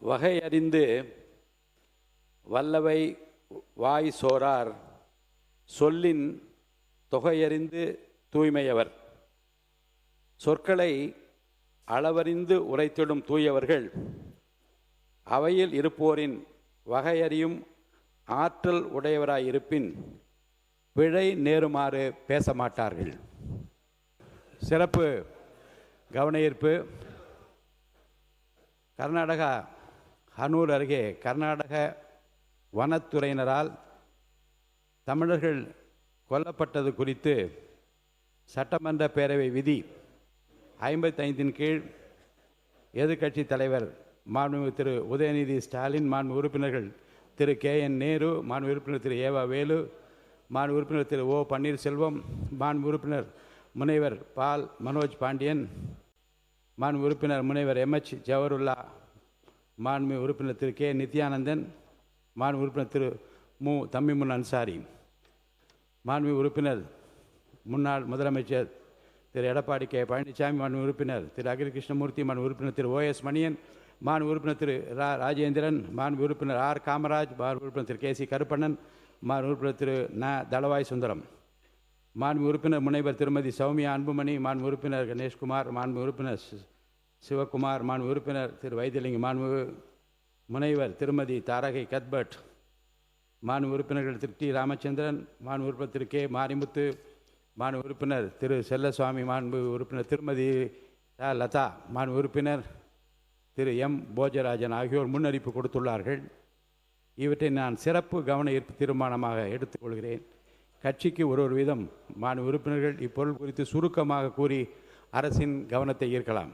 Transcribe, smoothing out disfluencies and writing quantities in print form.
வகையறிந்து வல்லவை வாய் சோரார் சொல்லின் தொகையறிந்து தூய்மையவர். சொற்களை அளவறிந்து உரைத்திடும் தூயவர்கள் அவையில் இருப்போரின் வகையறியும் ஆற்றல் உடையவராயிருப்பின் பிழை நேருமாறு பேச மாட்டார்கள். சிறப்பு கவனஈர்ப்பு. கர்நாடகா ஹனூர் அருகே கர்நாடக வனத்துறையினரால் தமிழர்கள் கொல்லப்பட்டது குறித்து சட்டமன்ற பேரவை விதி 55 கீழ் எதிர்க்கட்சி தலைவர் மாண்புமிகு திரு உதயநிதி ஸ்டாலின், மாண்பு உறுப்பினர்கள் திரு KN நேரு, மாண்பு உறுப்பினர் திரு ஏவா வேலு, மாண்பு உறுப்பினர் திரு ஓ பன்னீர்செல்வம், மாண்பு உறுப்பினர் முனைவர் பால் மனோஜ் பாண்டியன், மாண்பு உறுப்பினர் முனைவர் MH ஜவஹருல்லா, மாண்பு உறுப்பினர் திரு K நித்யானந்தன், மாண்பு உறுப்பினர் திரு மு தம்மிமுன் அன்சாரி, மாண்பு உறுப்பினர் முன்னாள் முதலமைச்சர் திரு எடப்பாடி K பழனிசாமி, மாண்பு உறுப்பினர் திரு அகில கிருஷ்ணமூர்த்தி, மாண்பு உறுப்பினர் திரு OS மணியன், மாண்பு உறுப்பினர் திரு ராஜேந்திரன், மாண்பு உறுப்பினர் R காமராஜ், மாண்பு உறுப்பினர் திரு KC கருப்பண்ணன், மாண்பு உறுப்பினர் திரு தளவாய் சுந்தரம், மாண்பு உறுப்பினர் முனைவர் திருமதி சௌமியா அன்புமணி, மாண்பு உறுப்பினர் கணேஷ்குமார், மாண்பு உறுப்பினர் சிவகுமார், மாண்பு உறுப்பினர் திரு வைத்தியலிங்கம், மாண்பு முனைவர் திருமதி தாரகை கத்பட், மாண்பு உறுப்பினர்கள் திரு T ராமச்சந்திரன், மாண்பு உறுப்பினர் திரு K மாரிமுத்து, மாண்பு உறுப்பினர் திரு செல்லசுவாமி, மாண்பு உறுப்பினர் திருமதி லதா, மாண்பு உறுப்பினர் திரு M போஜராஜன் ஆகியோர் முன்னறிப்பு கொடுத்துள்ளார்கள். இவற்றை நான் சிறப்பு கவன ஈர்ப்பு தீர்மானமாக எடுத்துக்கொள்கிறேன். கட்சிக்கு ஒரு வீதம் மாண்பு உறுப்பினர்கள் இப்பொருள் குறித்து சுருக்கமாக கூறி அரசின் கவனத்தை ஈர்க்கலாம்.